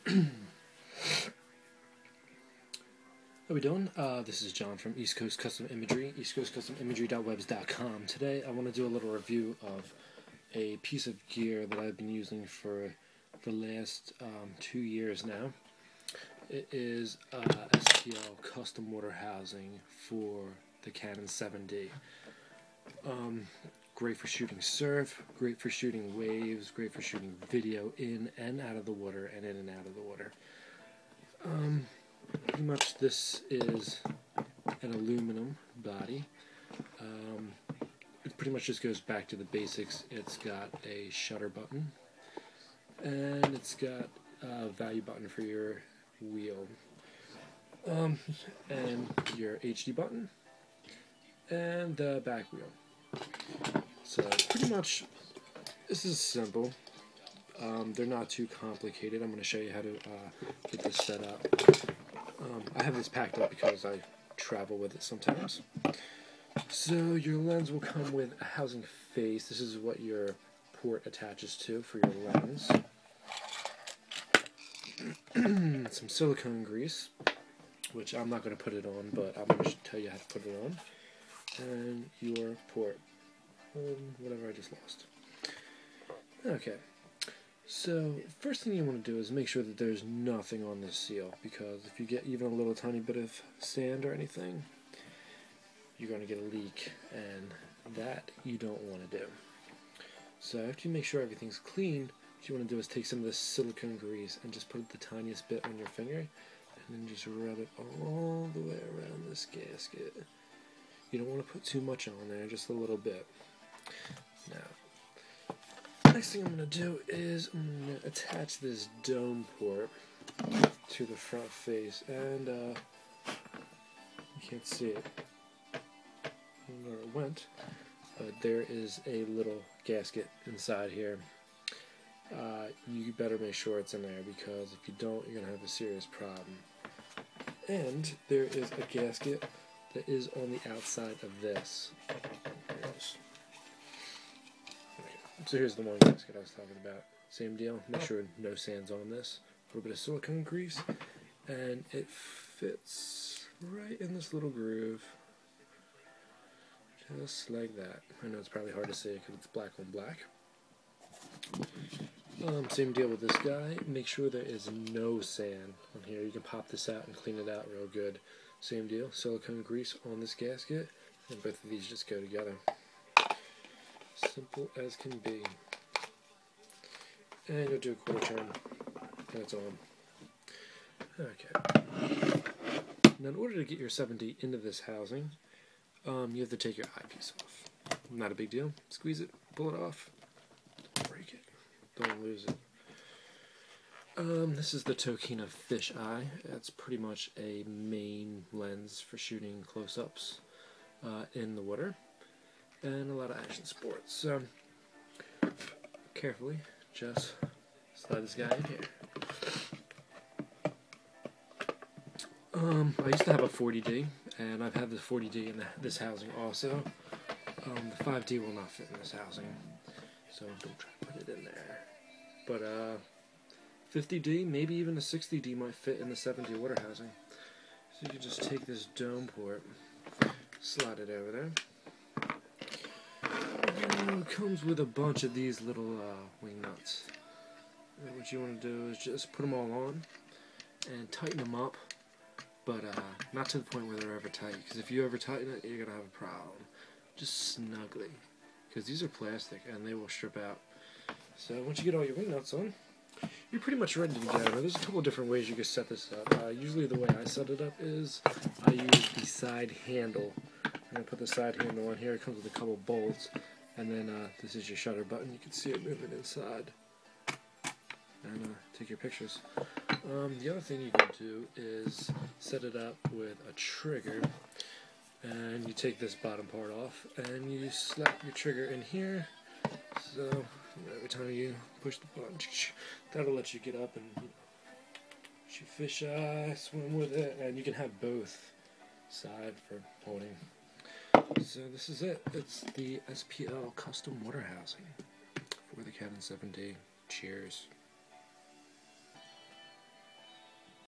How we doing? This is John from East Coast Custom Imagery, eastcoastcustomimagery.webs.com. Today I want to do a little review of a piece of gear that I've been using for the last 2 years now. It is SPL custom water housing for the Canon 7D. Great for shooting surf, great for shooting waves, great for shooting video in and out of the water and in and out of the water. Pretty much this is an aluminum body. It pretty much just goes back to the basics. It's got a shutter button and it's got a value button for your wheel, and your HD button and the back wheel. So pretty much this is simple. They're not too complicated. I'm going to show you how to get this set up. I have this packed up because I travel with it sometimes. So your lens will come with a housing face. This is what your port attaches to for your lens. Some silicone grease, which I'm not going to put it on, but I'm going to tell you how to put it on. And your port. Whatever I just lost. Okay. So, first thing you want to do is make sure that there's nothing on this seal, because if you get even a little tiny bit of sand or anything, you're going to get a leak, and that you don't want to do. So after you make sure everything's clean, what you want to do is take some of this silicone grease and just put the tiniest bit on your finger, and then just rub it all the way around this gasket. You don't want to put too much on there, just a little bit. Now, next thing I'm going to do is I'm going to attach this dome port to the front face, and you can't see it where it went, but there is a little gasket inside here. You better make sure it's in there, because if you don't, you're going to have a serious problem. And there is a gasket that is on the outside of this. So here's the one gasket I was talking about. Same deal. Make sure no sand's on this. A little bit of silicone grease, and it fits right in this little groove, just like that. I know it's probably hard to see because it's black on black. Same deal with this guy. Make sure there is no sand on here. You can pop this out and clean it out real good. Same deal. Silicone grease on this gasket, and both of these just go together. Simple as can be. And you'll do a quarter turn, and it's on. Okay. Now, in order to get your 7D into this housing, you have to take your eyepiece off. Not a big deal. Squeeze it, pull it off, don't break it, don't lose it. This is the Tokina Fish Eye. It's pretty much a main lens for shooting close-ups in the water and a lot of action sports. So, carefully, just slide this guy in here. I used to have a 40D, and I've had the 40D in this housing also. The 5D will not fit in this housing, so don't try to put it in there. But 50D, maybe even a 60D might fit in the 7D water housing. So you can just take this dome port, slide it over there. And it comes with a bunch of these little wing nuts. And what you want to do is just put them all on and tighten them up, but not to the point where they're over tight, because if you over tighten it, you're going to have a problem. Just snugly, because these are plastic and they will strip out. So once you get all your wing nuts on, you're pretty much ready to go. Now, there's a couple of different ways you can set this up. Usually the way I set it up is I use the side handle. I'm going to put the side handle on here. It comes with a couple bolts, and then this is your shutter button. You can see it moving inside, and take your pictures. The other thing you can do is set it up with a trigger, and you take this bottom part off, and you slap your trigger in here. So every time you push the button, that'll let you get up and shoot fisheye, swim with it, and you can have both side for holding. So this is it. It's the SPL custom water housing for the Canon 7D. Cheers.